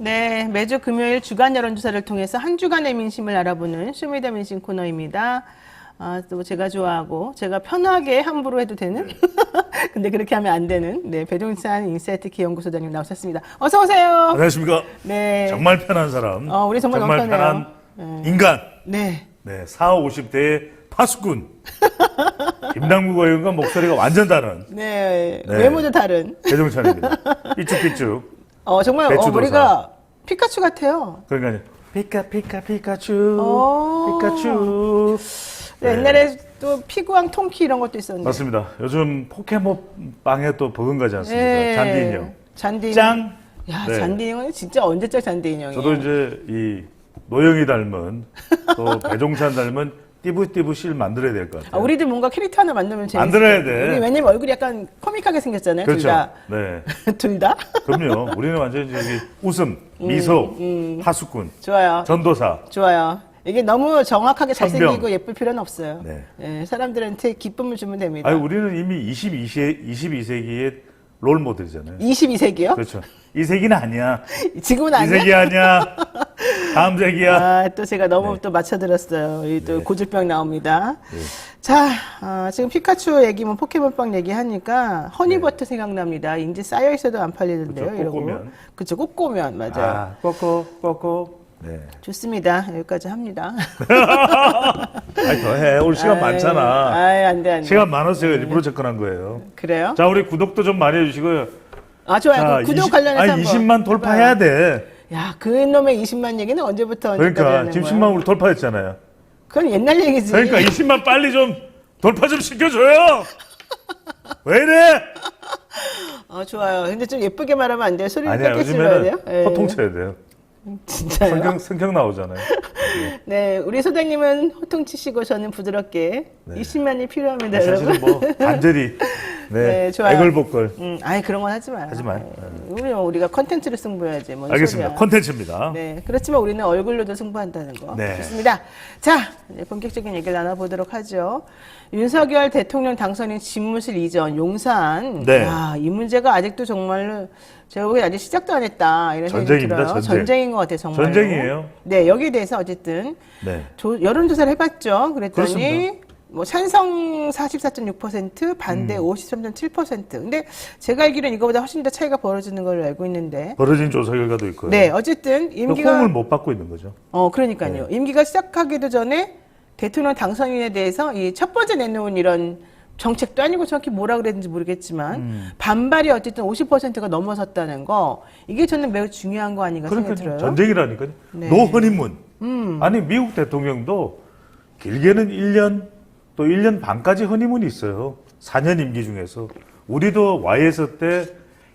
네, 매주 금요일 주간 여론조사를 통해서 한 주간의 민심을 알아보는 쇼미더민심 코너입니다. 또 제가 좋아하고 제가 편하게 함부로 해도 되는 근데 그렇게 하면 안 되는 배종찬 인사이트 기연구소장님 나오셨습니다. 어서 오세요. 안녕하십니까. 네. 정말 편한 사람. 우리 정말 너무 편해요. 편한 인간. 네. 네, 40, 50대의 파수꾼. 김남국 의원과 목소리가 완전 다른. 네. 외모도 다른. 배종찬입니다. 삐쭉삐쭉. 정말 배추도사. 머리가 피카츄 같아요. 그러니까 피카츄. 피카츄. 네, 옛날에 또 피구왕 통키 이런 것도 있었는데. 맞습니다. 요즘 포켓몬빵에 또 버금가지 않습니까? 네. 잔디 인형. 잔디 짱. 야, 네. 잔디 인형은 진짜 언제적 잔디 인형이에요. 저도 이제 이 노영이 닮은 또 배종찬 닮은 띠부띠부 실 만들어야 될 것 같아요. 우리도 뭔가 캐릭터 하나 만들면 재밌어요. 만들어야 돼. 우리 왜냐면 얼굴이 약간 코믹하게 생겼잖아요. 그렇죠. 둘 다. 네. 둘 다? 그럼요. 우리는 완전히 저기 웃음, 미소, 파수꾼, 좋아요. 전도사. 좋아요. 이게 너무 정확하게 천병. 잘생기고 예쁠 필요는 없어요. 네. 예, 사람들한테 기쁨을 주면 됩니다. 아니, 우리는 이미 22세기의 롤 모델이잖아요. 22세기요? 그렇죠. 이 세기는 아니야. 지금은 이 아니야? 세기 아니야. 다음 세기야. 또 제가 너무 네. 또 맞춰드렸어요. 이 또 네. 고질병 나옵니다. 네. 자, 지금 피카츄 얘기, 뭐 포켓몬빵 얘기하니까 허니버터 생각납니다. 이제 쌓여 있어도 안 팔리는데요. 그쵸, 이러고. 꼬꼬면. 그쵸, 꼬꼬면 맞아요. 아, 꼬꼬. 네. 좋습니다. 여기까지 합니다. 아니, 더 해. 오늘 시간 많잖아. 안 돼. 시간 많아서 제가 일부러 접근한 거예요. 그래요? 자, 우리 구독도 좀 많이 해주시고요. 좋아요. 그 구독 관련해서 한번 20만 돌파해야 해봐요. 돼. 야, 그놈의 20만 얘기는 언제부터 언제까지 그러니까 하는 지금 거야? 10만 우리 돌파했잖아요. 그건 옛날 얘기지. 그러니까 20만 빨리 좀 돌파 좀 시켜줘요. 왜 이래? 좋아요. 근데 좀 예쁘게 말하면 안 돼요? 소리를 아니야, 깎게 질러야 돼요? 요즘에는 호통쳐야 돼요. 진짜요? 성경 나오잖아요. 네, 우리 소장님은 호통치시고 저는 부드럽게 네. 20만이 필요합니다, 여러분. 사실은 뭐 간절히 네, 좋아요. 애걸복걸 그런 건 하지 마요. 하지 마요. 우리가 컨텐츠를 승부해야지. 뭔 알겠습니다. 소리야. 콘텐츠입니다. 네, 그렇지만 우리는 얼굴로도 승부한다는 거. 네. 좋습니다. 자, 이제 본격적인 얘기를 나눠보도록 하죠. 윤석열 대통령 당선인 집무실 이전, 용산. 네. 야, 이 문제가 아직도 정말로 제가 보기엔 아직 시작도 안 했다. 이런 생각이 전쟁입니다, 들어요. 전쟁. 전쟁인 것 같아요, 정말. 전쟁이에요. 네, 여기에 대해서 어쨌든 네. 여론조사를 해봤죠. 그랬더니 그렇습니다. 뭐 찬성 44.6%, 반대 53.7%. 근데 제가 알기로는 이거보다 훨씬 더 차이가 벌어지는 걸로 알고 있는데. 벌어진 조사 결과도 있고요. 네, 어쨌든 임기가 호응을 못 받고 있는 거죠. 그러니까요. 임기가 시작하기도 전에 대통령 당선인에 대해서 이 첫 번째 내놓은 이런 정책도 아니고 정확히 뭐라 그랬는지 모르겠지만 반발이 어쨌든 50%가 넘어섰다는 거 이게 저는 매우 중요한 거 아닌가 생각이 그러니까 들어요. 전쟁이라니까요. 네. 노 허니문. 아니 미국 대통령도 길게는 1년 또 1년 반까지 허니문이 있어요. 4년 임기 중에서. 우리도 YS 때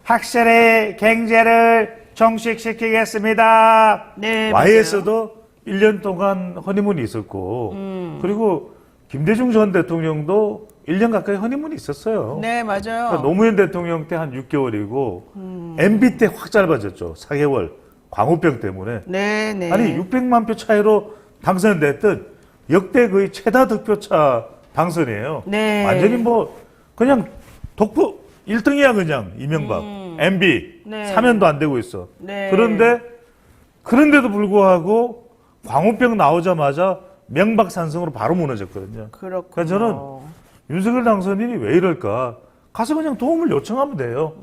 확실히 경제를 종식시키겠습니다. 네, YS도 1년 동안 허니문이 있었고 그리고 김대중 전 대통령도 1년 가까이 허니문이 있었어요. 네, 맞아요. 그러니까 노무현 대통령 때 한 6개월이고 MB 때 확 짧아졌죠. 4개월. 광우병 때문에. 네, 네. 아니 600만 표 차이로 당선됐던 역대 거의 최다 득표차 당선이에요. 네. 완전히 뭐 그냥 독보 1등이야 그냥 이명박. MB 네. 사면도 안 되고 있어. 네. 그런데도 불구하고 광우병 나오자마자 명박산성으로 바로 무너졌거든요. 그렇군요. 그래서 저는 윤석열 당선인이 왜 이럴까? 가서 그냥 도움을 요청하면 돼요.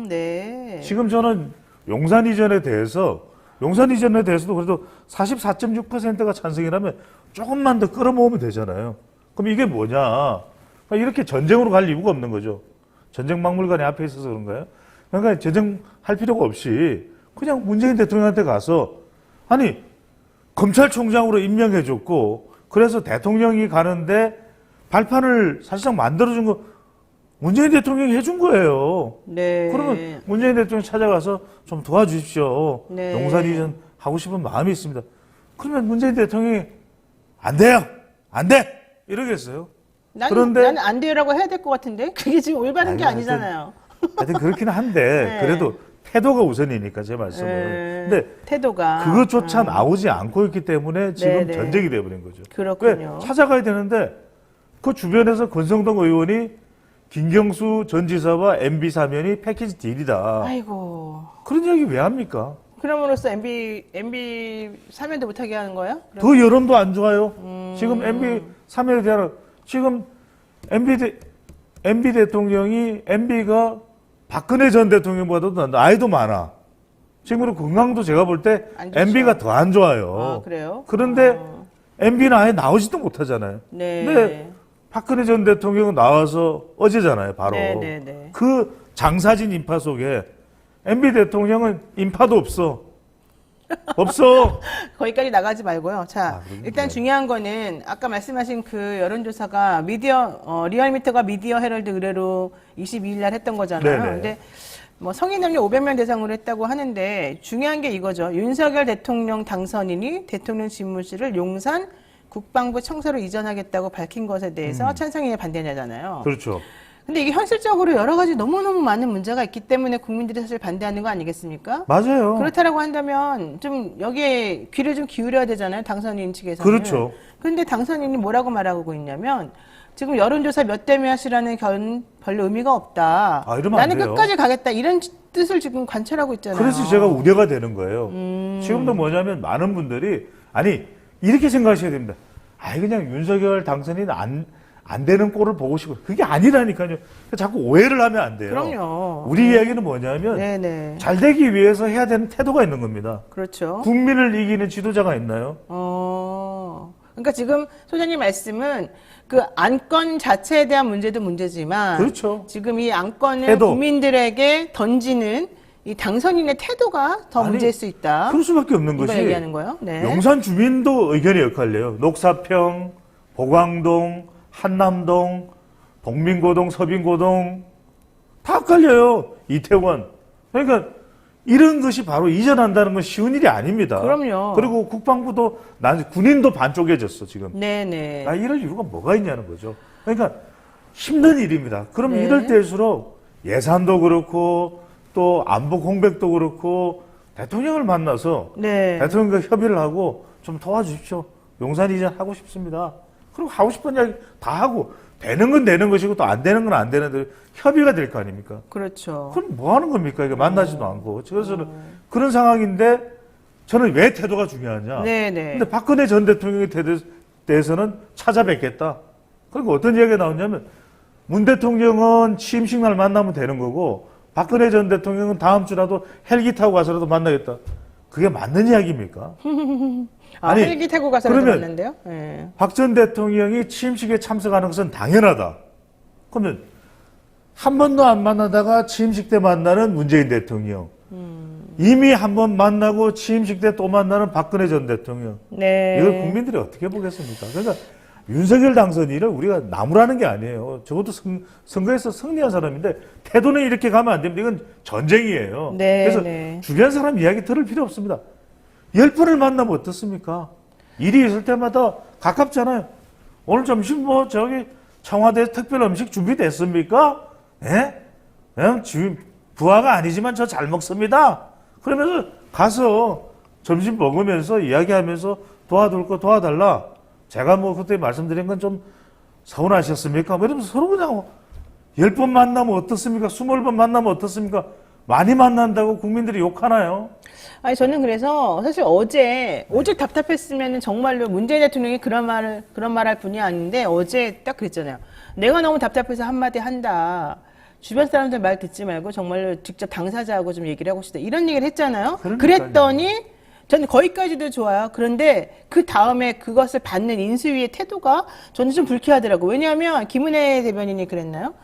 네. 지금 저는 용산 이전에 대해서도 그래도 44.6%가 찬성이라면 조금만 더 끌어모으면 되잖아요. 그럼 이게 뭐냐? 이렇게 전쟁으로 갈 이유가 없는 거죠. 전쟁 박물관이 앞에 있어서 그런가요? 그러니까 전쟁할 필요가 없이 그냥 문재인 대통령한테 가서 아니 검찰총장으로 임명해줬고 그래서 대통령이 가는데 발판을 사실상 만들어준 거 문재인 대통령이 해준 거예요. 네. 그러면 문재인 대통령 찾아가서 좀 도와주십시오. 네. 용산 이전 하고 싶은 마음이 있습니다. 그러면 문재인 대통령이 안 돼요. 안 돼. 이러겠어요. 그런데 나는 안 돼요라고 해야 될 것 같은데 그게 지금 올바른 게 아니, 아니잖아요. 하여튼 그렇긴 한데 네. 그래도 태도가 우선이니까 제 말씀은. 네. 근데 태도가 그것조차 나오지 않고 있기 때문에 지금 네. 전쟁이 돼버린 거죠. 그렇군요. 왜 찾아가야 되는데 그 주변에서 권성동 의원이 김경수 전 지사와 MB 사면이 패키지 딜이다. 아이고. 그런 이야기 왜 합니까? 그럼으로써 MB 사면도 못하게 하는 거예요? 더 여론도 안 좋아요. 지금 MB 사면에 대한 지금 MB 대통령이 MB가 박근혜 전 대통령보다도 나이도 많아. 지금 건강도 제가 볼 때 안 좋죠. MB가 더 안 좋아요. 아, 그래요? 그런데 MB는 아예 나오지도 못하잖아요. 네. 근데 박근혜 전 대통령은 나와서 어제잖아요, 바로. 네. 그 장사진 인파 속에 MB 대통령은 인파도 없어. 없어. 거기까지 나가지 말고요. 자, 일단 중요한 거는 아까 말씀하신 그 여론조사가 리얼미터가 미디어 헤럴드 의뢰로 22일 날 했던 거잖아요. 네네. 근데 뭐 성인 남녀 500명 대상으로 했다고 하는데 중요한 게 이거죠. 윤석열 대통령 당선인이 대통령 집무실을 용산 국방부 청사로 이전하겠다고 밝힌 것에 대해서 찬성이냐 반대냐잖아요. 그렇죠. 근데 이게 현실적으로 여러 가지 너무너무 많은 문제가 있기 때문에 국민들이 사실 반대하는 거 아니겠습니까? 맞아요. 그렇다라고 한다면 좀 여기에 귀를 좀 기울여야 되잖아요. 당선인 측에서는. 그렇죠. 그런데 당선인이 뭐라고 말하고 있냐면 지금 여론조사 몇 대 몇이라는 별로 의미가 없다. 아, 이러면 안 나는 돼요. 끝까지 가겠다. 이런 뜻을 지금 관철하고 있잖아요. 그래서 제가 우려가 되는 거예요. 지금도 뭐냐면 많은 분들이 아니 이렇게 생각하셔야 됩니다. 아니 그냥 윤석열 당선인 안 되는 꼴을 보고 싶어. 그게 아니라니까요. 자꾸 오해를 하면 안 돼요. 그럼요. 우리 이야기는 뭐냐면 네네. 잘 되기 위해서 해야 되는 태도가 있는 겁니다. 그렇죠. 국민을 이기는 지도자가 있나요? 그러니까 지금 소장님 말씀은 그 안건 자체에 대한 문제도 문제지만 그렇죠. 지금 이 안건을 태도. 국민들에게 던지는 이 당선인의 태도가 더 아니, 문제일 수 있다. 그럴 수밖에 없는 이거 것이 얘기하는 거예요. 네. 용산 주민도 의견의 역할을 해요. 녹사평, 보광동, 한남동, 동민고동, 서빈고동 다 헷갈려요. 이태원. 그러니까 이런 것이 바로 이전한다는 건 쉬운 일이 아닙니다. 그럼요. 그리고 국방부도 군인도 반쪽해졌어 지금. 네네. 이럴 이유가 뭐가 있냐는 거죠. 그러니까 힘든 일입니다. 그럼 네. 이럴 때일수록 예산도 그렇고 또 안보 공백도 그렇고 대통령을 만나서 네. 대통령과 협의를 하고 좀 도와주십시오. 용산 이전 하고 싶습니다. 그리고 하고 싶은 이야기 다 하고 되는 건 되는 것이고 또 안 되는 건 안 되는데 협의가 될 거 아닙니까? 그렇죠. 그럼 뭐 하는 겁니까? 이게 만나지도 않고. 그래서 그런 상황인데 저는 왜 태도가 중요하냐? 네네. 근데 박근혜 전 대통령에 대해서는 찾아뵙겠다. 그리고 어떤 이야기가 나오냐면 문 대통령은 취임식 날 만나면 되는 거고 박근혜 전 대통령은 다음 주라도 헬기 타고 가서라도 만나겠다. 그게 맞는 이야기입니까? 아니, 헬기 타고 가서라도 그러면 만난대요? 네. 박 전 대통령이 취임식에 참석하는 것은 당연하다. 그러면 한 번도 안 만나다가 취임식 때 만나는 문재인 대통령. 이미 한 번 만나고 취임식 때 또 만나는 박근혜 전 대통령. 네. 이걸 국민들이 어떻게 보겠습니까? 그러니까 윤석열 당선인을 우리가 나무라는 게 아니에요. 적어도 선거에서 승리한 사람인데 태도는 이렇게 가면 안 됩니다. 이건 전쟁이에요. 네, 그래서 네. 주변 사람 이야기 들을 필요 없습니다. 10번을 만나면 어떻습니까? 일이 있을 때마다 가깝잖아요. 오늘 점심 청와대 특별 음식 준비됐습니까? 예? 그냥 부하가 아니지만 저 잘 먹습니다. 그러면서 가서 점심 먹으면서 이야기하면서 도와줄 거 도와달라. 제가 그때 말씀드린 건 좀 서운하셨습니까? 이러면서 서로 그냥 10번 만나면 어떻습니까? 20번 만나면 어떻습니까? 많이 만난다고 국민들이 욕하나요? 아니, 저는 그래서 사실 어제 오직 답답했으면 정말로 문재인 대통령이 그런 말할 분이 아닌데 어제 딱 그랬잖아요. 내가 너무 답답해서 한마디 한다. 주변 사람들 말 듣지 말고 정말로 직접 당사자하고 좀 얘기를 하고 싶다. 이런 얘기를 했잖아요. 그러니까요. 그랬더니 저는 거기까지도 좋아요. 그런데 그 다음에 그것을 받는 인수위의 태도가 저는 좀 불쾌하더라고요. 왜냐하면 김은혜 대변인이 그랬나요?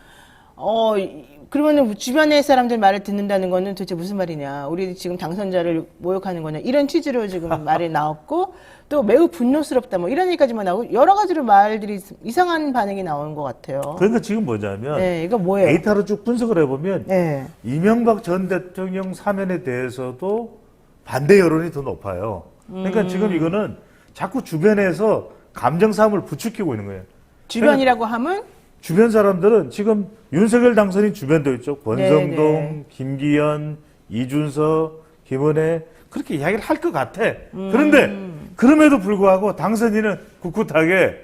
그러면은 주변의 사람들 말을 듣는다는 거는 도대체 무슨 말이냐. 우리 지금 당선자를 모욕하는 거냐. 이런 취지로 지금 말이 나왔고 또 매우 분노스럽다. 뭐 이런 얘기까지만 나오고 여러 가지로 말들이 이상한 반응이 나오는 것 같아요. 그러니까 지금 뭐냐면 네, 이거 뭐예요? 데이터로 쭉 분석을 해보면 네. 이명박 전 대통령 사면에 대해서도 반대 여론이 더 높아요. 그러니까 지금 이거는 자꾸 주변에서 감정 싸움을 부추기고 있는 거예요. 주변이라고 하면 주변 사람들은 지금 윤석열 당선인 주변도 있죠. 권성동, 네네. 김기현, 이준석, 김은혜 그렇게 이야기를 할 것 같아. 그런데 그럼에도 불구하고 당선인은 꿋꿋하게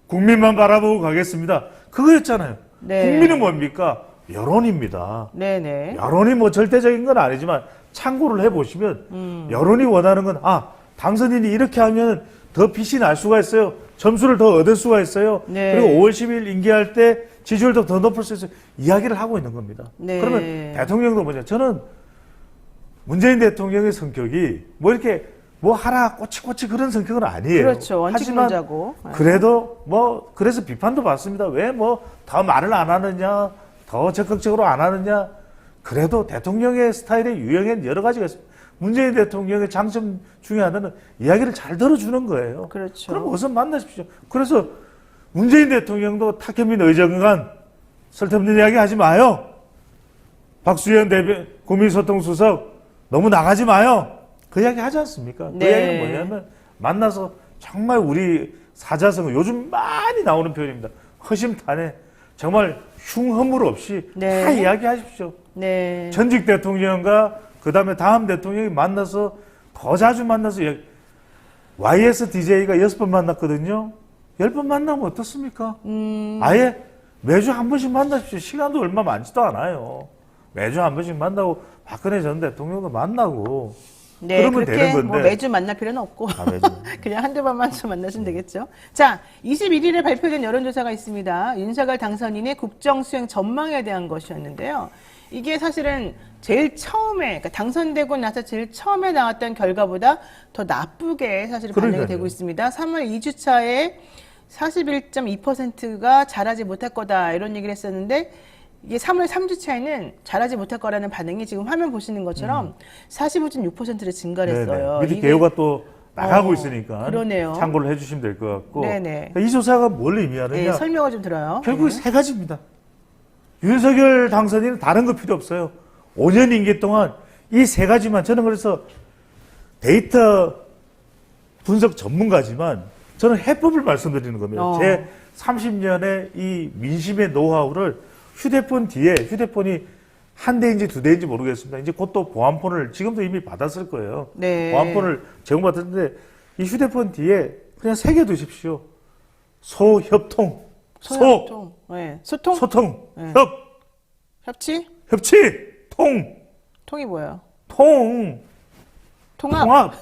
국민만 바라보고 가겠습니다. 그거였잖아요. 네. 국민은 뭡니까? 여론입니다. 네네. 여론이 절대적인 건 아니지만 참고를 해보시면 여론이 원하는 건 당선인이 이렇게 하면 더 빛이 날 수가 있어요. 점수를 더 얻을 수가 있어요. 네. 그리고 5월 10일 임기할 때 지지율도 더 높을 수 있어요. 이야기를 하고 있는 겁니다. 네. 그러면 대통령도 뭐냐. 저는 문재인 대통령의 성격이 뭐 이렇게 뭐 하라 꼬치꼬치 그런 성격은 아니에요. 그렇죠. 하지만 원칙론자고. 그래도 뭐 그래서 비판도 받습니다. 왜 뭐 더 말을 안 하느냐, 더 적극적으로 안 하느냐. 그래도 대통령의 스타일의 유형엔 여러 가지가 있습니다. 문재인 대통령의 장점 중에 하나는 이야기를 잘 들어주는 거예요. 그렇죠. 그럼 어서 만나십시오. 그래서 문재인 대통령도 탁현민 의장관 쓸데없는 이야기 하지 마요. 박수현 국민소통수석 너무 나가지 마요. 그 이야기 하지 않습니까? 네. 그 이야기는 뭐냐면 만나서 정말 우리 사자성어 요즘 많이 나오는 표현입니다. 허심탄회 정말 흉허물 없이 네. 다 이야기하십시오. 네. 전직 대통령과 그 다음에 다음 대통령이 만나서 더 자주 만나서 YSDJ가 6번 만났거든요. 10번 만나면 어떻습니까? 아예 매주 한 번씩 만나십시오. 시간도 얼마 많지도 않아요. 매주 한 번씩 만나고 박근혜 전 대통령도 만나고 네, 그러면 그렇게 되는 건데. 뭐 매주 만날 필요는 없고 매주. 그냥 한두 번만 좀 만나시면 되겠죠. 자, 21일에 발표된 여론조사가 있습니다. 윤석열 당선인의 국정수행 전망에 대한 것이었는데요. 이게 사실은 제일 처음에, 그러니까 당선되고 나서 제일 처음에 나왔던 결과보다 더 나쁘게 사실 반영이 그러니까요. 되고 있습니다. 3월 2주차에 41.2%가 잘하지 못할 거다 이런 얘기를 했었는데 이게 3월 3주차에는 잘하지 못할 거라는 반응이 지금 화면 보시는 것처럼 45.6%로 증가를 했어요. 네네. 밑에 이게 개요가 또 나가고 있으니까 그러네요. 참고를 해주시면 될 것 같고. 네네. 그러니까 이 조사가 뭘 의미하느냐? 네, 설명을 좀 들어요. 결국 네. 세 가지입니다. 윤석열 당선인은 다른 거 필요 없어요. 5년 임기 동안 이 세 가지만, 저는 그래서 데이터 분석 전문가지만 저는 해법을 말씀드리는 겁니다. 제 30년의 이 민심의 노하우를 휴대폰이 한 대인지 두 대인지 모르겠습니다. 이제 곧 또 보안폰을 지금도 이미 받았을 거예요. 네. 보안폰을 제공받았는데 이 휴대폰 뒤에 그냥 새겨 두십시오. 소협통. 소통. 네. 소통? 소통. 네. 협치? 협치. 통. 통이 뭐예요? 통합. 통합.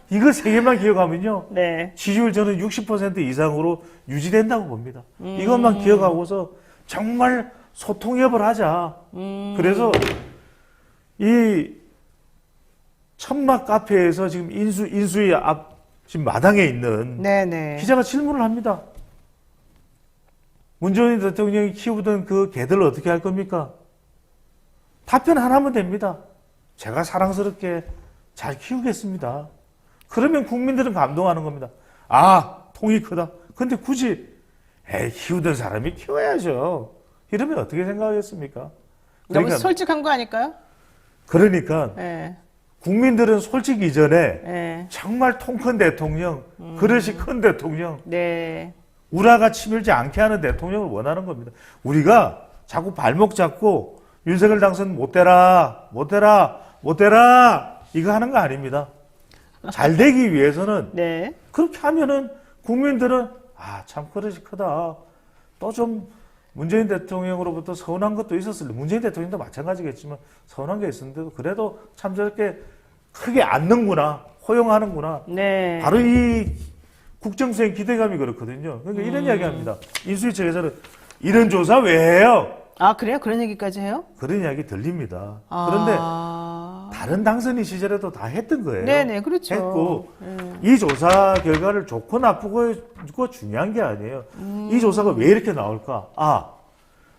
이거 세 개만 기억하면요. 네. 지지율 저는 60% 이상으로 유지된다고 봅니다. 이것만 기억하고서 정말 소통협을 하자. 그래서 이 천막 카페에서 지금 인수위 앞 지금 마당에 있는 네네. 기자가 질문을 합니다. 문재인 대통령이 키우던 그 개들 어떻게 할 겁니까? 답변 하나면 됩니다. 제가 사랑스럽게 잘 키우겠습니다. 그러면 국민들은 감동하는 겁니다. 통이 크다. 근데 굳이 키우던 사람이 키워야죠. 이러면 어떻게 생각하겠습니까? 너무 그러니까, 솔직한 거 아닐까요? 그러니까 네. 국민들은 솔직히 이전에 네. 정말 통 큰 대통령, 그릇이 큰 대통령, 네. 우라가 치밀지 않게 하는 대통령을 원하는 겁니다. 우리가 자꾸 발목 잡고 윤석열 당선 못 되라 이거 하는 거 아닙니다. 잘 되기 위해서는 네. 그렇게 하면은 국민들은 참 그릇이 크다. 또 좀 문재인 대통령으로부터 서운한 것도 있었을 때 문재인 대통령도 마찬가지겠지만 서운한 게 있었는데도 그래도 참 저렇게 크게 앉는구나, 허용하는구나. 네. 바로 이 국정수행 기대감이 그렇거든요. 그러니까 이런 이야기합니다. 인수위 측에서는 이런 조사 왜 해요? 그래요? 그런 얘기까지 해요? 그런 이야기 들립니다. 그런데 다른 당선인 시절에도 다 했던 거예요. 네네, 그렇죠. 했고 이 조사 결과를 좋고 나쁘고 중요한 게 아니에요. 이 조사가 왜 이렇게 나올까?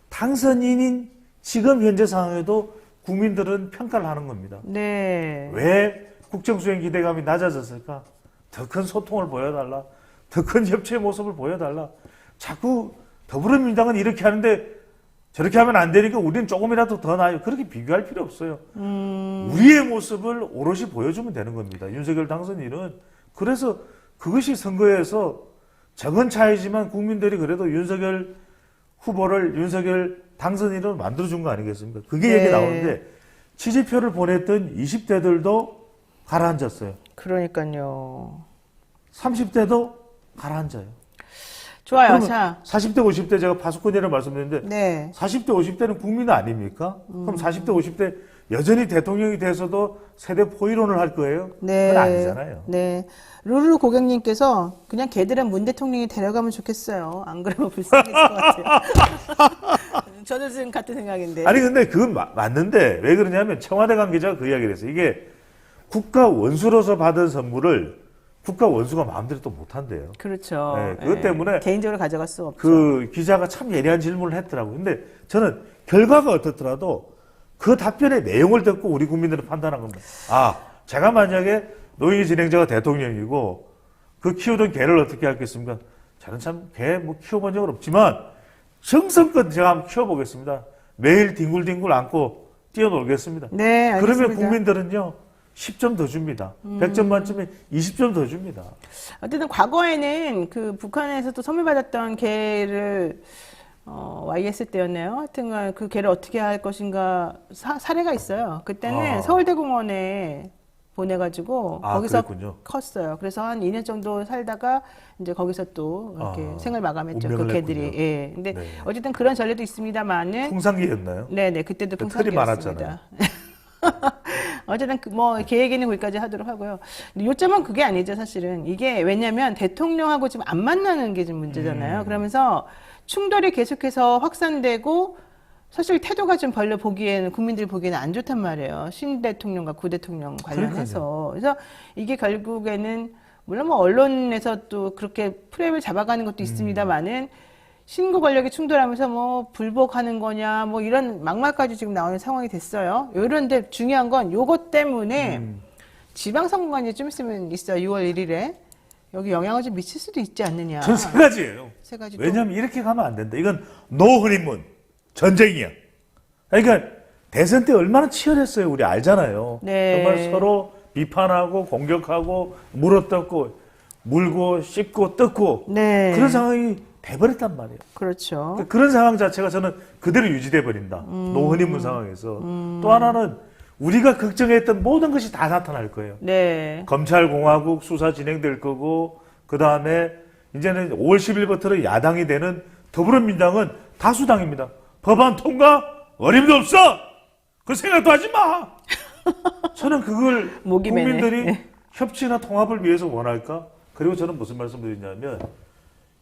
당선인인 지금 현재 상황에도 국민들은 평가를 하는 겁니다. 네. 왜 국정수행 기대감이 낮아졌을까? 더 큰 소통을 보여달라. 더 큰 협치의 모습을 보여달라. 자꾸 더불어민주당은 이렇게 하는데 저렇게 하면 안 되니까 우리는 조금이라도 더 나아요. 그렇게 비교할 필요 없어요. 우리의 모습을 오롯이 보여주면 되는 겁니다. 윤석열 당선인은. 그래서 그것이 선거에서 적은 차이지만 국민들이 그래도 윤석열 후보를 윤석열 당선인으로 만들어준 거 아니겠습니까? 그게 네. 얘기 나오는데 지지표를 보냈던 20대들도 가라앉았어요. 그러니까요. 30대도 가라앉아요. 좋아요. 자. 40대, 50대 제가 파수꾼이라고 말씀드렸는데 네. 40대, 50대는 국민 아닙니까? 그럼 40대, 50대 여전히 대통령이 돼서도 세대 포이론을 할 거예요? 네. 그건 아니잖아요. 네. 루루 고객님께서 그냥 걔들은 문 대통령이 데려가면 좋겠어요. 안 그러면 불쌍해질 것 같아요. 저도 지금 같은 생각인데. 아니 근데 그건 맞는데 왜 그러냐면 청와대 관계자가 그 이야기를 했어요. 이게 국가 원수로서 받은 선물을 국가 원수가 마음대로 또 못한대요. 그렇죠. 네, 그것 때문에 개인적으로 가져갈 수 없죠. 그 기자가 참 예리한 질문을 했더라고요. 근데 저는 결과가 어떻더라도 그 답변의 내용을 듣고 우리 국민들은 판단한 겁니다. 아, 제가 만약에 노영희 진행자가 대통령이고 그 키우던 개를 어떻게 하겠습니까? 저는 참 개 뭐 키워본 적은 없지만 정성껏 제가 한번 키워보겠습니다. 매일 뒹굴뒹굴 안고 뛰어놀겠습니다. 네, 알겠습니다. 그러면 국민들은요 10점 더 줍니다. 100점 만점에 20점 더 줍니다. 어쨌든 과거에는 그 북한에서도 선물받았던 개를 YS 때였네요. 하여튼간 그 개를 어떻게 할 것인가 사례가 있어요. 그때는 서울대공원에 보내가지고 거기서 그랬군요. 컸어요. 그래서 한 2년 정도 살다가 이제 거기서 또 이렇게 생을 마감했죠. 그 운명을 개들이. 냈군요. 예. 근데 네. 어쨌든 그런 전례도 있습니다만은 풍산기였나요? 네네 그때도 그 털이 풍산기였습니다. 어쨌든 뭐 계획에는 거기까지 하도록 하고요. 근데 요점은 그게 아니죠, 사실은. 이게 왜냐면 대통령하고 지금 안 만나는 게 지금 문제잖아요. 그러면서 충돌이 계속해서 확산되고 사실 태도가 좀 별로 보기에는 국민들이 보기에는 안 좋단 말이에요. 신 대통령과 구 대통령 관련해서. 그래서 이게 결국에는 물론 뭐 언론에서 또 그렇게 프레임을 잡아가는 것도 있습니다만은 신구 권력이 충돌하면서 뭐 불복하는 거냐 뭐 이런 막말까지 지금 나오는 상황이 됐어요. 이런데 중요한 건 요것 때문에 지방선거관이 좀 있으면 있어요. 6월 1일에 여기 영향을 좀 미칠 수도 있지 않느냐. 전 세 가지예요. 세 가지. 왜냐하면 이렇게 가면 안 된다. 이건 노흐림문 전쟁이야. 그러니까 대선 때 얼마나 치열했어요. 우리 알잖아요. 네. 정말 서로 비판하고 공격하고 물어뜯고 물고 씹고 뜯고 네. 그런 상황이 돼버렸단 말이에요. 그렇죠. 그러니까 그런 상황 자체가 저는 그대로 유지돼 버린다. 노흐림문 상황에서. 또 하나는 우리가 걱정했던 모든 것이 다 나타날 거예요. 네. 검찰공화국 수사 진행될 거고 그 다음에 이제는 5월 10일부터는 야당이 되는 더불어민주당은 다수당입니다. 법안 통과 어림도 없어. 그 생각도 하지 마. 저는 그걸 목이 매네. 국민들이 네. 협치나 통합을 위해서 원할까? 그리고 저는 무슨 말씀드리냐면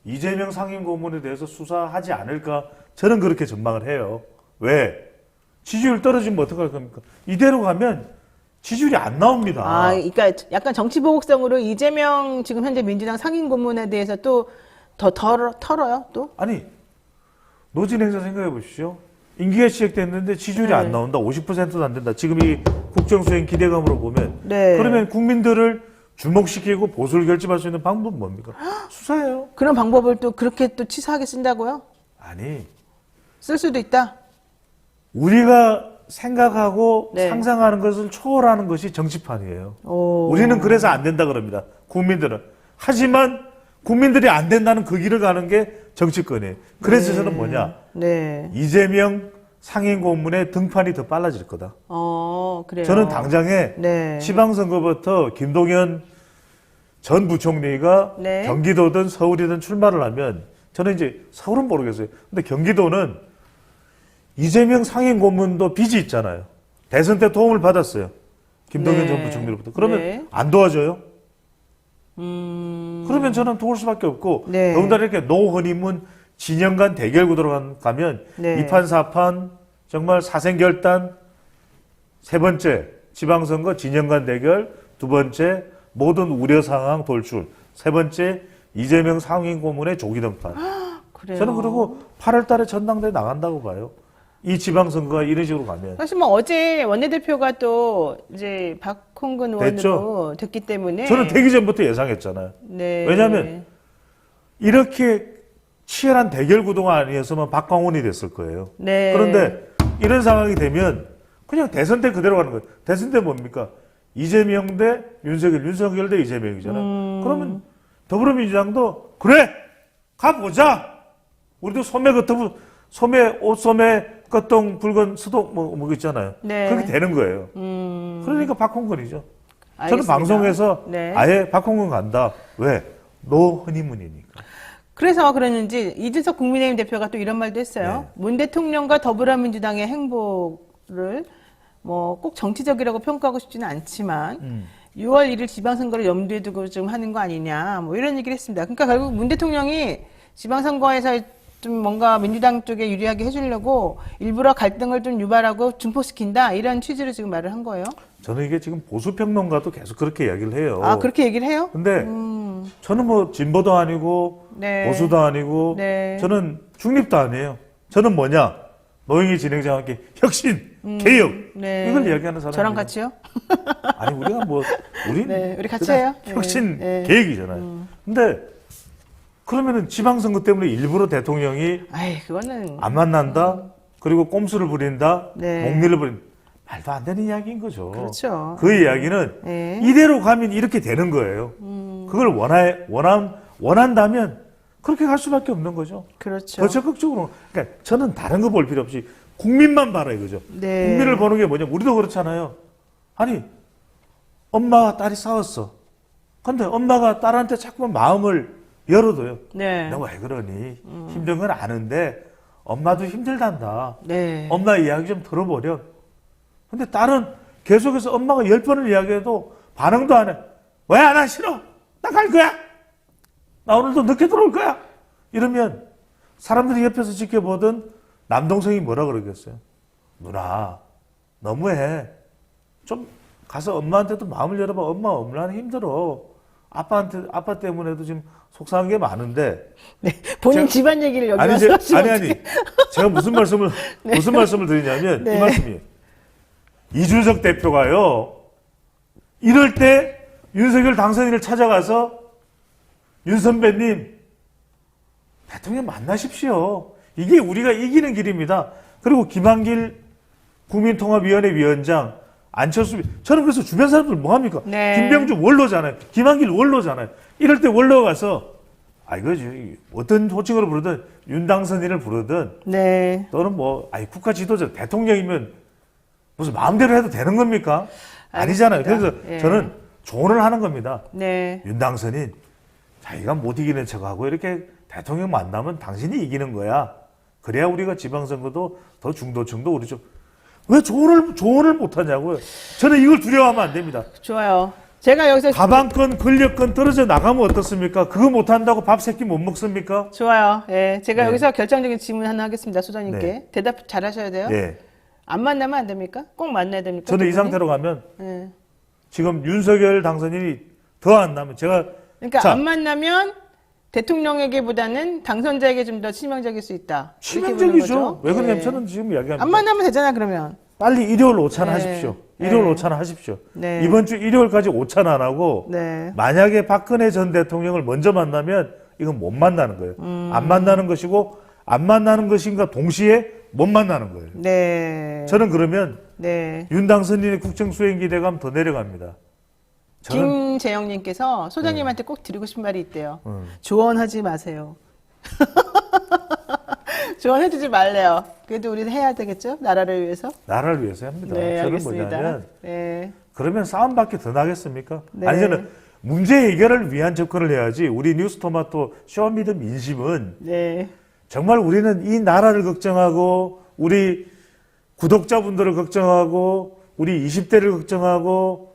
이재명 상임고문에 대해서 수사하지 않을까? 저는 그렇게 전망을 해요. 왜? 지지율 떨어지면 어떡할 겁니까? 이대로 가면 지지율이 안 나옵니다. 아, 그러니까 약간 정치 보복성으로 이재명 지금 현재 민주당 상임 고문에 대해서 또 더 털어요, 또? 아니, 노진행사 생각해 보십시오. 임기가 시작됐는데 지지율이 네. 안 나온다. 50%도 안 된다. 지금 이 국정수행 기대감으로 보면. 네. 그러면 국민들을 주목시키고 보수를 결집할 수 있는 방법은 뭡니까? 수사예요. 그런 방법을 또 그렇게 또 치사하게 쓴다고요? 아니, 쓸 수도 있다. 우리가 생각하고 네. 상상하는 것을 초월하는 것이 정치판이에요. 오. 우리는 그래서 안 된다 그럽니다. 국민들은. 하지만 국민들이 안 된다는 그 길을 가는 게 정치권이에요. 그래서 저는 뭐냐. 네. 이재명 상임고문의 등판이 더 빨라질 거다. 그래요. 저는 당장에 네. 지방선거부터 김동연 전 부총리가 네. 경기도든 서울이든 출마를 하면 저는 이제 서울은 모르겠어요. 근데 경기도는 이재명 상임고문도 빚이 있잖아요. 대선 때 도움을 받았어요. 김동연 네. 전 부총리로부터. 그러면 네. 안 도와줘요? 그러면 저는 도울 수밖에 없고 네. 더군다나 이렇게 노허니문 진영 간 대결 구도로 가면 네. 2판 4판 정말 사생결단 세 번째 지방선거 진영 간 대결 두 번째 모든 우려 상황 돌출 세 번째 이재명 상임고문의 조기 등판. 그래요. 저는 그리고 8월 달에 전당대회 나간다고 봐요. 이 지방선거가 이런 식으로 가면. 사실 뭐 어제 원내대표가 또 이제 박홍근 의원으로 됐죠. 됐기 때문에 저는 되기 전부터 예상했잖아요. 네. 왜냐하면 이렇게 치열한 대결 구도가 아니었으면 박광훈이 됐을 거예요. 네. 그런데 이런 상황이 되면 그냥 대선 때 그대로 가는 거예요. 대선 때 뭡니까? 이재명 대 윤석열, 윤석열 대 이재명이잖아요. 그러면 더불어민주당도 그래 가보자. 우리도 소매 껍동 붉은 수동 뭐 있잖아요. 네. 그렇게 되는 거예요. 그러니까 박홍근이죠. 저는 알겠습니다. 방송에서 네. 아예 박홍근 간다. 왜? 노허니문이니까. 그래서 그랬는지 이준석 국민의힘 대표가 또 이런 말도 했어요. 네. 문 대통령과 더불어민주당의 행보를 뭐 꼭 정치적이라고 평가하고 싶지는 않지만 6월 1일 지방선거를 염두에 두고 좀 하는 거 아니냐 뭐 이런 얘기를 했습니다. 그러니까 결국 문 대통령이 지방선거에서 좀 뭔가 민주당 쪽에 유리하게 해주려고 일부러 갈등을 좀 유발하고 증폭시킨다 이런 취지로 지금 말을 한 거예요. 저는 이게 지금 보수평론가도 계속 그렇게 이야기를 해요. 아 그렇게 얘기를 해요? 근데 저는 뭐 진보도 아니고 네. 보수도 아니고 네. 저는 중립도 아니에요. 저는 뭐냐? 노영희 진행자와 함께 혁신, 개혁 네. 이걸 이야기하는 사람입니다. 저랑 같이요? 아니 우리가 뭐 우리 네, 우리 같이 해요. 혁신, 네. 계획이잖아요. 근데 그러면은 지방선거 때문에 일부러 대통령이 아이 그거는 안 만난다, 그리고 꼼수를 부린다, 네. 목리를 부린다. 말도 안 되는 이야기인 거죠. 그렇죠. 그 이야기는 네. 이대로 가면 이렇게 되는 거예요. 그걸 원한다면 그렇게 갈 수밖에 없는 거죠. 그렇죠. 더 적극적으로. 그러니까 저는 다른 거 볼 필요 없이 국민만 봐라 이거죠. 네. 국민을 보는 게 뭐냐? 우리도 그렇잖아요. 아니 엄마와 딸이 싸웠어. 근데 엄마가 딸한테 자꾸만 마음을 열어둬요. 네. 너 왜 그러니? 힘든 건 아는데 엄마도 힘들단다. 네. 엄마 이야기 좀 들어보려. 근데 딸은 계속해서 엄마가 10번을 이야기해도 반응도 안 해. 왜 안 하? 싫어. 나 갈 거야. 나 오늘도 늦게 들어올 거야. 이러면 사람들이 옆에서 지켜보던 남동생이 뭐라 그러겠어요? 누나 너무해. 좀 가서 엄마한테도 마음을 열어봐. 엄마 얼마나 힘들어. 아빠 때문에도 지금 속상한 게 많은데. 네. 본인 제가- 집안 얘기를 여기 아니, 와서 하시면 아니. 제가 무슨 말씀을 드리냐면 네. 이 말씀이에요. 이준석 대표가요. 이럴 때 윤석열 당선인을 찾아가서 윤 선배님 대통령 만나십시오. 이게 우리가 이기는 길입니다. 그리고 김한길 국민통합위원회 위원장 안철수 저는 그래서 주변 사람들 뭐합니까? 네. 김병주 원로잖아요. 김한길 원로잖아요. 이럴 때 원로 가서 이거지 어떤 호칭으로 부르든 윤 당선인을 부르든 네. 또는 뭐 국가 지도자 대통령이면 무슨 마음대로 해도 되는 겁니까? 아니잖아요. 그래서 예. 저는 조언을 하는 겁니다. 네. 윤 당선인 자기가 못 이기는 척하고 이렇게 대통령 만나면 당신이 이기는 거야. 그래야 우리가 지방선거도 더 중도층도 우리 왜 조언을 못 하냐고요. 저는 이걸 두려워하면 안 됩니다. 좋아요. 제가 여기서 가방권, 권력권 떨어져 나가면 어떻습니까? 그거 못 한다고 밥 세끼 못 먹습니까? 좋아요. 예. 제가 네. 여기서 결정적인 질문 하나 하겠습니다. 소장님께. 네. 대답 잘 하셔야 돼요. 예. 안 만나면 안 됩니까? 꼭 만나야 됩니까? 저는 이 두 분이? 상태로 가면 예. 지금 윤석열 당선인이 더 안 나면 제가 그러니까 자, 안 만나면 대통령에게보다는 당선자에게 좀 더 치명적일 수 있다. 이렇게 보는 치명적이죠. 거죠. 왜 그러냐면 예. 저는 지금 이야기합니다. 안 만나면 되잖아 그러면. 빨리 일요일 오찬 네. 하십시오. 네. 일요일 오찬 하십시오. 네. 이번 주 일요일까지 오찬 안 하고 네. 만약에 박근혜 전 대통령을 먼저 만나면 이건 못 만나는 거예요. 안 만나는 것이고 안 만나는 것인가 동시에 못 만나는 거예요. 네. 저는 그러면 네. 윤 당선인의 국정수행 기대감 더 내려갑니다. 저는 김재영님께서 소장님한테 꼭 드리고 싶은 말이 있대요. 음. 조언하지 마세요. 조언해주지 말래요. 그래도 우리는 해야 되겠죠? 나라를 위해서. 나라를 위해서 합니다. 네, 저는 알겠습니다. 뭐냐면 네. 그러면 싸움밖에 더 나겠습니까? 네. 아니 저는 문제 해결을 위한 접근을 해야지. 우리 뉴스토마토 쇼미더 민심은 네. 정말 우리는 이 나라를 걱정하고 우리 구독자분들을 걱정하고 우리 20대를 걱정하고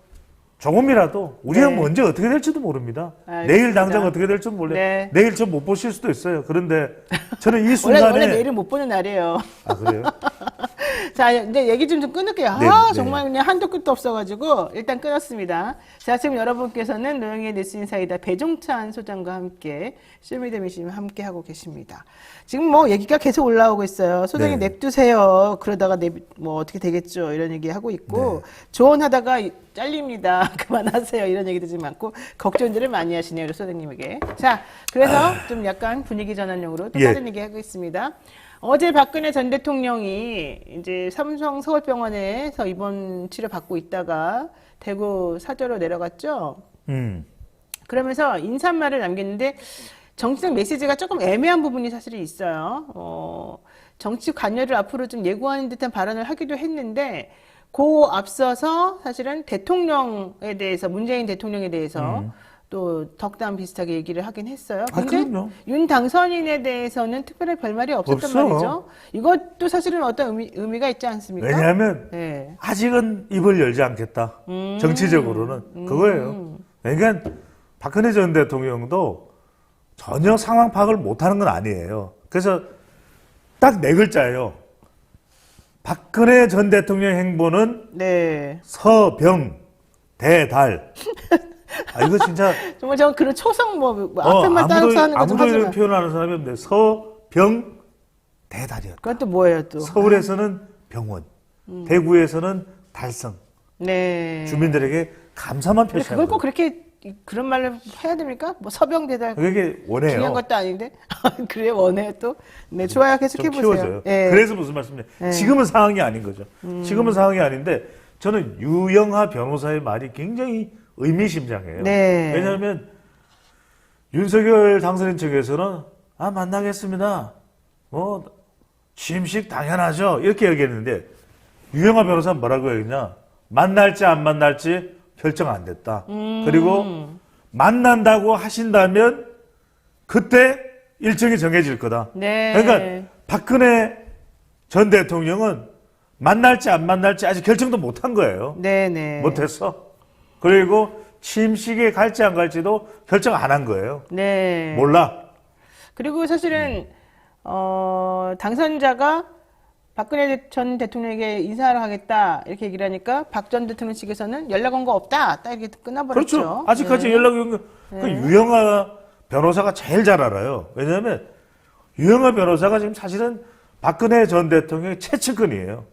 조금이라도 우리가 네. 언제 어떻게 될지도 모릅니다. 알겠습니다. 내일 당장 어떻게 될지도 몰라요. 네. 내일 저 못 보실 수도 있어요. 그런데 저는 이 원래 순간에 내일은 못 보는 날이에요. 아 그래요? 자, 이제 얘기 좀 끊을게요. 네, 아, 네. 정말 그냥 한도 끝도 없어가지고 일단 끊었습니다. 자, 지금 여러분께서는 노영의 뉴스인사이다 배종찬 소장과 함께 쇼미더민심 함께 하고 계십니다. 지금 뭐 얘기가 계속 올라오고 있어요. 소장님 네. 냅두세요. 그러다가 뭐 어떻게 되겠죠. 이런 얘기 하고 있고 조언하다가 잘립니다. 그만하세요. 이런 얘기도 좀 많고 걱정들을 많이 하시네요. 우리 소장님에게. 자, 그래서 좀 약간 분위기 전환용으로 또 예. 다른 얘기 하고 있습니다. 어제 박근혜 전 대통령이 이제 삼성 서울병원에서 입원 치료 받고 있다가 대구 사저로 내려갔죠. 그러면서 인사말을 남겼는데 정치적 메시지가 조금 애매한 부분이 사실 있어요. 정치 관여를 앞으로 좀 예고하는 듯한 발언을 하기도 했는데 그 앞서서 사실은 대통령에 대해서 문재인 대통령에 대해서 또 덕담 비슷하게 얘기를 하긴 했어요. 아, 근데 그럼요. 윤 당선인에 대해서는 특별히 별말이 없었단 없어. 말이죠. 이것도 사실은 어떤 의미가 있지 않습니까? 왜냐하면 네. 아직은 입을 열지 않겠다. 정치적으로는 그거예요. 그러니까 박근혜 전 대통령도 전혀 상황 파악을 못하는 건 아니에요. 그래서 딱 네 글자예요. 박근혜 전 대통령 행보는 네. 서병 대달. 아, 이거 진짜 정말 저 그런 초성 뭐 앞에만 따라서 하는 거좀 아무도 이런 하지만 표현하는 사람이 없는데 서병 대달이었다. 그건 또 뭐예요 또? 서울에서는 병원, 대구에서는 달성. 네. 주민들에게 감사만 근데 표시하는 그걸 꼭 거예요. 그렇게 그런 말을 해야 됩니까? 뭐 서병대달 그게 원해요. 중요한 것도 아닌데 그래 원해요 또. 네 좋아요 계속 좀 해보세요. 키워져요. 네. 그래서 무슨 말씀이냐. 네. 지금은 상황이 아닌 거죠. 지금은 상황이 아닌데 저는 유영하 변호사의 말이 굉장히 의미심장해요. 네. 왜냐하면 윤석열 당선인 측에서는 만나겠습니다. 취임식 당연하죠. 이렇게 얘기했는데 유영하 변호사는 뭐라고 얘기했냐. 만날지 안 만날지 결정 안 됐다. 그리고 만난다고 하신다면 그때 일정이 정해질 거다. 네. 그러니까 박근혜 전 대통령은 만날지 안 만날지 아직 결정도 못한 거예요. 네네. 못했어. 그리고 취임식에 갈지 안 갈지도 결정 안 한 거예요. 네. 몰라. 그리고 사실은 당선자가 박근혜 전 대통령에게 인사를 하겠다 이렇게 얘기를 하니까 박 전 대통령 측에서는 연락 온 거 없다 딱 이렇게 끝나버렸죠. 그렇죠. 아직까지 네. 연락이 온 거. 그 유영하 변호사가 제일 잘 알아요. 왜냐하면 유영하 변호사가 지금 사실은 박근혜 전 대통령의 최측근이에요.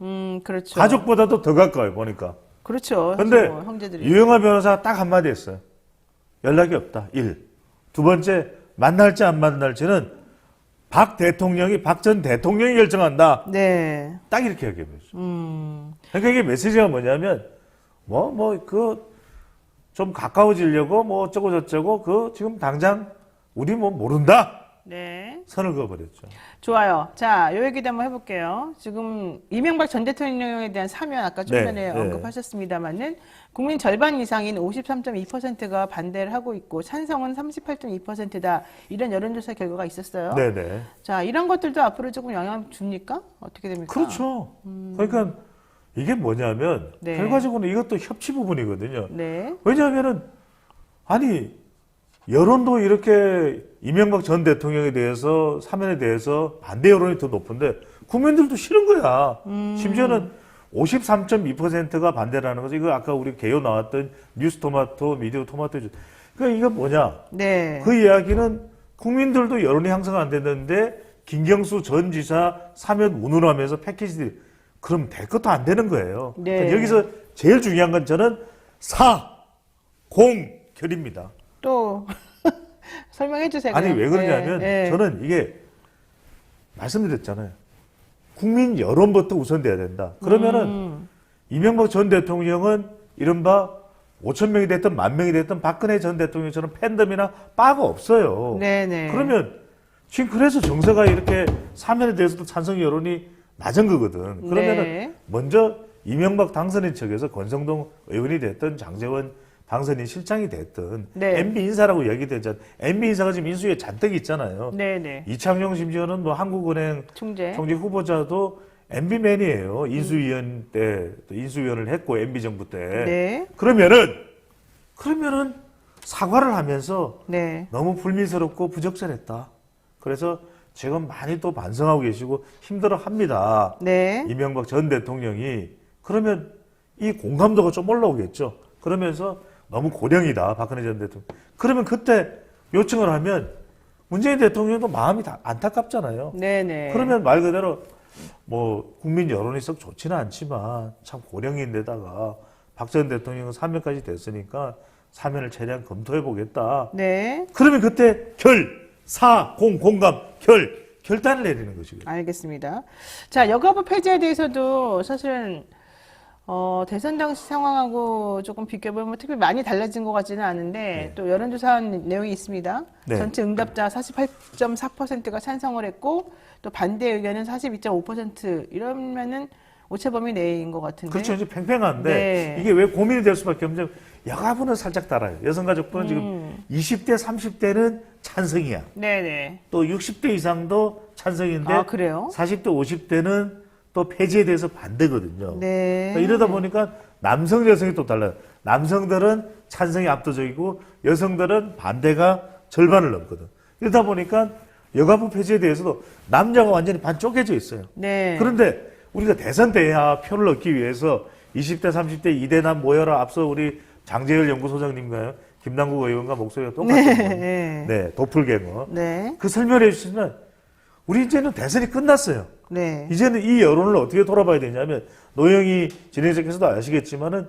그렇죠. 가족보다도 더 가까워요, 보니까. 그렇죠. 근데 뭐 형제들이. 유영하 변호사가 딱 한마디 했어요. 연락이 없다. 1. 두 번째, 만날지 안 만날지는 박 전 대통령이 결정한다. 네. 딱 이렇게 얘기해버렸죠. 그러니까 이게 메시지가 뭐냐면, 좀 가까워지려고 어쩌고 저쩌고, 지금 당장 우리 모른다. 네. 선을 그어버렸죠. 좋아요. 자, 요 얘기도 한번 해볼게요. 지금 이명박 전 대통령에 대한 사면 아까 좀 네, 전에 네. 언급하셨습니다만은 국민 절반 이상인 53.2%가 반대를 하고 있고 찬성은 38.2%다. 이런 여론조사 결과가 있었어요. 네네. 자, 이런 것들도 앞으로 조금 영향 줍니까? 어떻게 됩니까? 그렇죠. 그러니까 이게 뭐냐면, 네. 결과적으로는 이것도 협치 부분이거든요. 네. 왜냐하면은, 여론도 이렇게 이명박 전 대통령에 대해서, 사면에 대해서 반대 여론이 더 높은데, 국민들도 싫은 거야. 심지어는 53.2%가 반대라는 거죠. 이거 아까 우리 개요 나왔던 뉴스 토마토, 미디어 토마토. 그러니까 이거 뭐냐. 네. 그 이야기는 국민들도 여론이 형성 안 됐는데, 김경수 전 지사 사면 운운하면서 패키지들이, 그럼 될 것도 안 되는 거예요. 네. 그러니까 여기서 제일 중요한 건 저는 결입니다. 또 설명해 주세요. 아니, 그냥. 왜 그러냐면 네. 저는 이게 말씀드렸잖아요. 국민 여론부터 우선돼야 된다. 그러면은 이명박 전 대통령은 이른바 5천 명이 됐든 10,000명이 됐든 박근혜 전 대통령처럼 팬덤이나 바가 없어요. 네네. 그러면 지금 그래서 정서가 이렇게 사면에 대해서도 찬성 여론이 낮은 거거든. 그러면은 네. 먼저 이명박 당선인 측에서 권성동 의원이 됐든 장제원 당선인 실장이 됐든 네. MB 인사라고 얘기되잖아요. MB 인사가 지금 인수위에 잔뜩 있잖아요. 네네. 이창용 심지어는 한국은행 총재. 총재 후보자도 MB맨이에요. 인수위원 때 또 인수위원을 했고 MB 정부 때. 네. 그러면은 사과를 하면서 네. 너무 불미스럽고 부적절했다. 그래서 지금 많이 또 반성하고 계시고 힘들어합니다. 네. 이명박 전 대통령이. 그러면 이 공감도가 좀 올라오겠죠. 그러면서 너무 고령이다, 박근혜 전 대통령. 그러면 그때 요청을 하면 문재인 대통령도 마음이 다 안타깝잖아요. 네네. 그러면 말 그대로 국민 여론이 썩 좋지는 않지만 참 고령인데다가 박 전 대통령은 사면까지 됐으니까 사면을 최대한 검토해 보겠다. 네. 그러면 그때 공감, 결단을 내리는 것이거든요. 알겠습니다. 자, 여가부 폐지에 대해서도 사실은 대선 당시 상황하고 조금 비교해보면 특별히 많이 달라진 것 같지는 않은데 네. 또 여론조사한 내용이 있습니다. 네. 전체 응답자 48.4%가 찬성을 했고 또 반대 의견은 42.5% 이러면은 오차범위 내인 것 같은데. 그렇죠. 이제 팽팽한데 네. 이게 왜 고민이 될 수밖에 없냐면 여가부는 살짝 달아요. 여성가족부는 지금 20대, 30대는 찬성이야. 네네. 또 60대 이상도 찬성인데 아, 그래요? 40대, 50대는 또 폐지에 대해서 반대거든요. 네. 그러니까 이러다 보니까 남성, 여성이 또 달라요. 남성들은 찬성이 압도적이고 여성들은 반대가 절반을 넘거든. 이러다 보니까 여가부 폐지에 대해서도 남녀가 완전히 반 쪼개져 있어요. 네. 그런데 우리가 대선 때야 표를 얻기 위해서 20대, 30대 2대남 모여라 앞서 우리 장재열 연구소장님과 김남국 의원과 목소리가 똑같은 거예요. 네, 도플갱어. 네. 그 설명을 해주시면 우리 이제는 대선이 끝났어요. 네. 이제는 이 여론을 어떻게 돌아봐야 되냐면 노영희 진행자께서도 아시겠지만은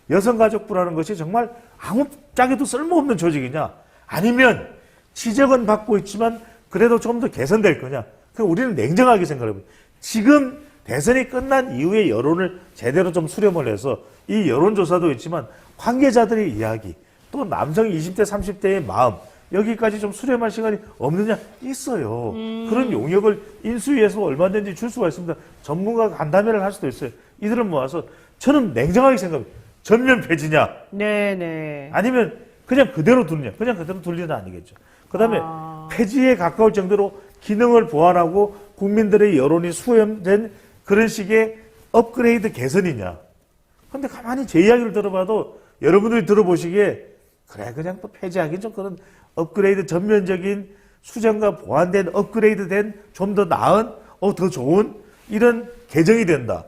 여성가족부라는 것이 정말 아무짝에도 쓸모없는 조직이냐 아니면 지적은 받고 있지만 그래도 좀 더 개선될 거냐. 그 우리는 냉정하게 생각해보면 지금 대선이 끝난 이후의 여론을 제대로 좀 수렴을 해서 이 여론조사도 있지만 관계자들의 이야기 또 남성 20대 30대의 마음 여기까지 좀 수렴할 시간이 없느냐 있어요. 그런 용역을 인수위에서 얼마든지 줄 수가 있습니다. 전문가가 간담회를 할 수도 있어요. 이들을 모아서 저는 냉정하게 생각합니다. 전면 폐지냐 네네. 아니면 그냥 그대로 두느냐 그냥 그대로 둘리는 아니겠죠. 그 다음에 폐지에 가까울 정도로 기능을 보완하고 국민들의 여론이 수렴된 그런 식의 업그레이드 개선이냐. 근데 가만히 제 이야기를 들어봐도 여러분들이 들어보시기에 그래 그냥 또 폐지하긴 좀 그런 업그레이드 전면적인 수정과 보완된 업그레이드된 좀 더 나은 더 좋은 이런 개정이 된다.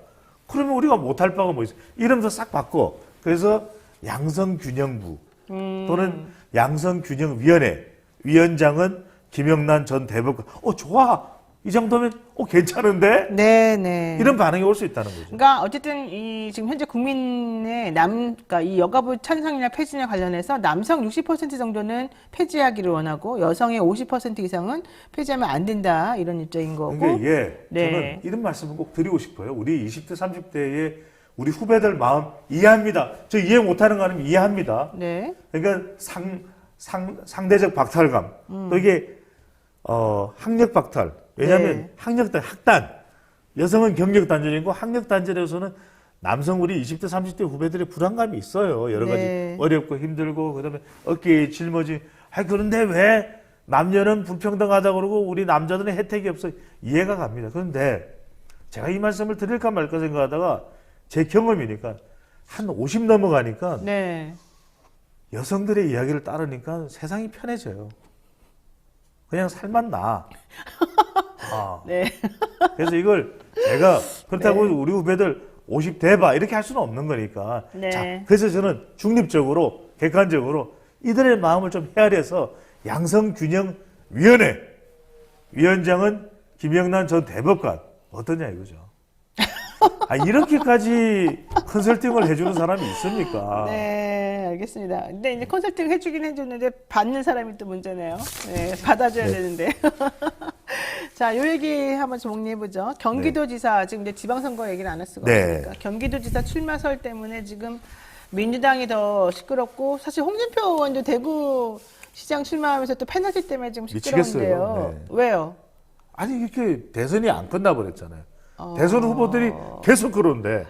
그러면 우리가 못할 바가 뭐 있어요. 이름도 싹 바꿔. 그래서 양성균형부 또는 양성균형위원회 위원장은 김영란 전 대법관. 좋아. 이 정도면 괜찮은데? 네네. 이런 반응이 올 수 있다는 거죠. 그러니까 어쨌든 이 지금 현재 국민의 그러니까 이 여가부 찬성이나 폐지나 관련해서 남성 60% 정도는 폐지하기를 원하고 여성의 50% 이상은 폐지하면 안 된다 이런 입장인 거고. 그러니까 이게 네. 저는 이런 말씀을 꼭 드리고 싶어요. 우리 20대, 30대의 우리 후배들 마음 이해합니다. 저 이해 못하는 거 아니면 이해합니다. 네. 그러니까 상대적 박탈감 또 이게 학력 박탈. 왜냐하면 네. 학단 여성은 경력 단절이고 학력 단절에서는 남성 우리 20대 30대 후배들의 불안감이 있어요. 여러 가지 네. 어렵고 힘들고 그다음에 어깨에 짊어진 그런데 왜 남녀는 불평등하다고 그러고 우리 남자들은 혜택이 없어 이해가 갑니다. 그런데 제가 이 말씀을 드릴까 말까 생각하다가 제 경험이니까 한 50 넘어가니까 네. 여성들의 이야기를 따르니까 세상이 편해져요. 그냥 살만 나. 네. 그래서 이걸 제가 그렇다고 우리 후배들 50 대봐 이렇게 할 수는 없는 거니까. 네. 자, 그래서 저는 중립적으로 객관적으로 이들의 마음을 좀 헤아려서 양성균형위원회 위원장은 김영란 전 대법관 어떠냐 이거죠. 이렇게까지 컨설팅을 해주는 사람이 있습니까? 네, 알겠습니다. 근데 이제 컨설팅 해주긴 해줬는데 받는 사람이 또 문제네요. 네, 받아줘야 되는데. 자, 요 얘기 한번 정리해보죠. 경기도지사, 지금 이제 지방선거 얘기를 안 할 수가 없으니까. 경기도지사 출마설 때문에 지금 민주당이 더 시끄럽고, 사실 홍준표 의원도 대구 시장 출마하면서 또 페널티 때문에 지금 시끄러운데요. 미치겠어요. 네. 왜요? 아니 이렇게 대선이 안 끝나버렸잖아요. 대선 후보들이 계속 그러는데.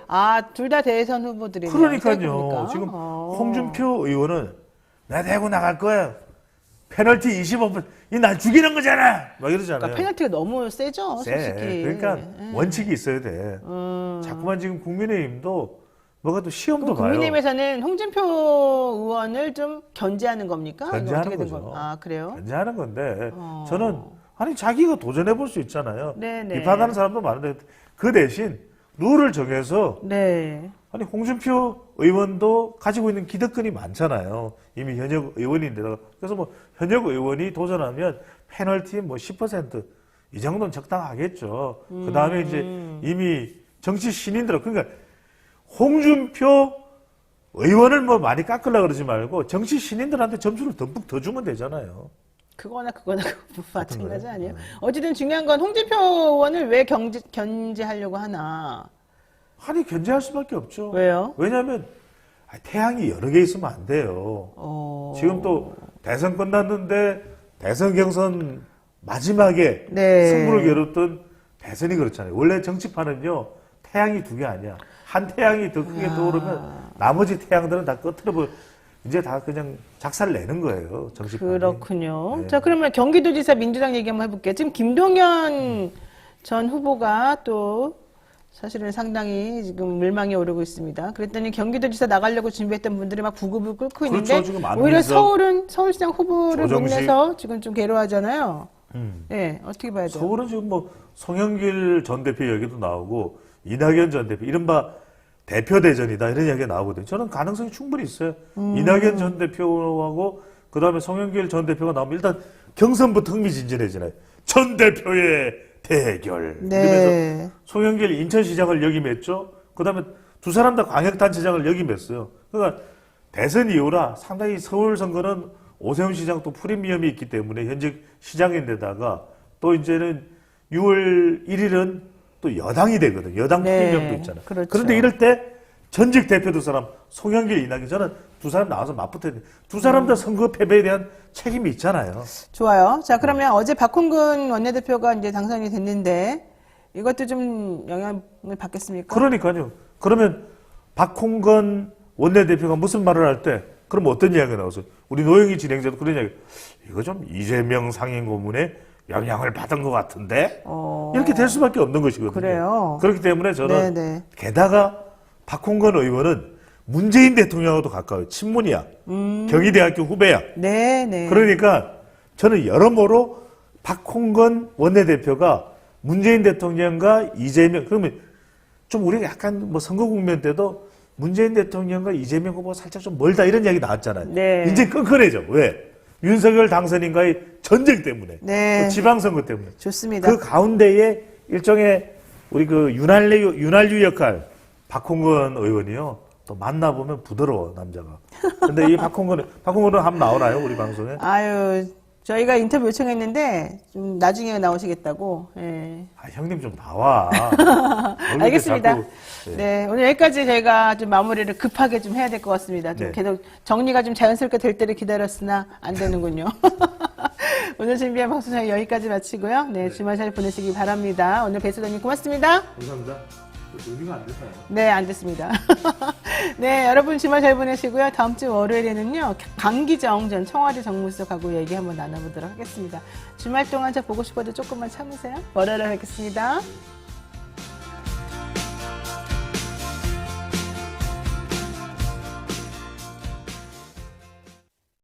둘 다 대선 후보들이네요. 그러니까요. 지금 홍준표 의원은 나 대구 나갈 거야. 페널티 25분. 이 날 죽이는 거잖아. 막 이러잖아요. 그러니까 페널티가 너무 세죠, 솔직히. 그러니까 원칙이 있어야 돼. 자꾸만 지금 국민의힘도 뭐가 또 시험도 봐요. 국민의힘에서는 홍준표 의원을 좀 견제하는 겁니까? 견제하는 거죠. 그래요? 견제하는 건데 저는 자기가 도전해 볼 수 있잖아요. 네네. 비판하는 사람도 많은데 그 대신 룰을 정해서 네. 홍준표 의원도 가지고 있는 기득권이 많잖아요. 이미 현역 의원인데다가 그래서 뭐 현역 의원이 도전하면 페널티 10%이 정도는 적당하겠죠. 그 다음에 이제 이미 정치 신인들 그러니까 홍준표 의원을 많이 깎으려고 그러지 말고 정치 신인들한테 점수를 듬뿍 더 주면 되잖아요. 그거나 마찬가지 아니에요? 어쨌든 중요한 건 홍준표 의원을 왜 견제하려고 하나? 견제할 수밖에 없죠. 왜요? 왜냐하면 태양이 여러 개 있으면 안 돼요. 지금 또 대선 끝났는데 대선 경선 마지막에 승부를 겨뤘던 대선이 그렇잖아요. 원래 정치판은요 태양이 두 개 아니야. 한 태양이 더 크게 떠오르면 나머지 태양들은 다 꺼트려버려. 이제 다 그냥 작사를 내는 거예요. 정치판이. 그렇군요. 네. 자, 그러면 경기도지사 민주당 얘기 한번 해볼게요. 지금 김동연 전 후보가 또 사실은 상당히 지금 물망에 오르고 있습니다. 그랬더니 경기도지사 나가려고 준비했던 분들이 막 부급을 끓고 있는데 그렇죠. 지금 오히려 안민석, 서울시장 후보를 못 조정식. 내서 지금 좀 괴로워하잖아요. 네, 어떻게 봐야 돼요? 서울은 지금 뭐 송영길 전 대표 얘기도 나오고 이낙연 전 대표 이른바 대표 대전이다 이런 이야기가 나오거든요. 저는 가능성이 충분히 있어요. 이낙연 전 대표하고 그다음에 송영길 전 대표가 나오면 일단 경선부터 흥미진진해지나요. 전 대표의 대결. 네. 이러면서 송영길 인천시장을 역임했죠. 그다음에 두 사람 다 광역단체장을 역임했어요. 그러니까 대선 이후라 상당히 서울 선거는 오세훈 시장 또 프리미엄이 있기 때문에 현직 시장인데다가 또 이제는 6월 1일은 또 여당이 되거든요. 여당 네, 프리미엄도 있잖아요. 그렇죠. 그런데 이럴 때 전직 대표 두 사람 송영길, 이낙연 저는 두 사람 나와서 맞붙어야 돼. 두 사람 다 선거 패배에 대한 책임이 있잖아요. 좋아요. 자, 그러면 어제 박홍근 원내대표가 이제 당선이 됐는데 이것도 좀 영향을 받겠습니까? 그러니까요. 그러면 박홍근 원내대표가 무슨 말을 할 때 그럼 어떤 이야기가 나와서 우리 노영희 진행자도 그런 이야기 이거 좀 이재명 상임고문에 영향을 받은 것 같은데 이렇게 될 수밖에 없는 것이거든요. 그래요. 그렇기 때문에 저는 네네. 게다가 박홍근 의원은 문재인 대통령하고도 가까워요. 친문이야. 경희대학교 후배야. 네네. 그러니까 저는 여러모로 박홍근 원내대표가 문재인 대통령과 이재명 그러면 좀 우리가 약간 뭐 선거 국면 때도 문재인 대통령과 이재명 후보가 살짝 좀 멀다 이런 이야기 나왔잖아요. 네. 이제 끈끈해져. 왜? 윤석열 당선인과의 전쟁 때문에. 네. 또 지방선거 때문에. 좋습니다. 그 가운데에 일종의 우리 그 윤활유 역할 박홍근 의원이요. 또 만나보면 부드러워 남자가. 근데 이 박홍근은 한번 나오나요 우리 방송에? 아유, 저희가 인터뷰 요청했는데 좀 나중에 나오시겠다고. 예. 아, 형님 좀 나와. 알겠습니다. 자꾸, 네, 오늘 여기까지 저희가 좀 마무리를 급하게 좀 해야 될 것 같습니다. 좀 네. 계속 정리가 좀 자연스럽게 될 때를 기다렸으나 안 되는군요. 오늘 준비한 방송 저희 여기까지 마치고요. 네, 주말 잘 보내시기 바랍니다. 오늘 배수장님 고맙습니다. 감사합니다. 의미가 안 됐나요? 네, 안 됐습니다. 네, 여러분 주말 잘 보내시고요. 다음 주 월요일에는요, 강기정 전 청와대 정무수석하고 얘기 한번 나눠보도록 하겠습니다. 주말 동안 저 보고 싶어도 조금만 참으세요. 월요일에 뵙겠습니다.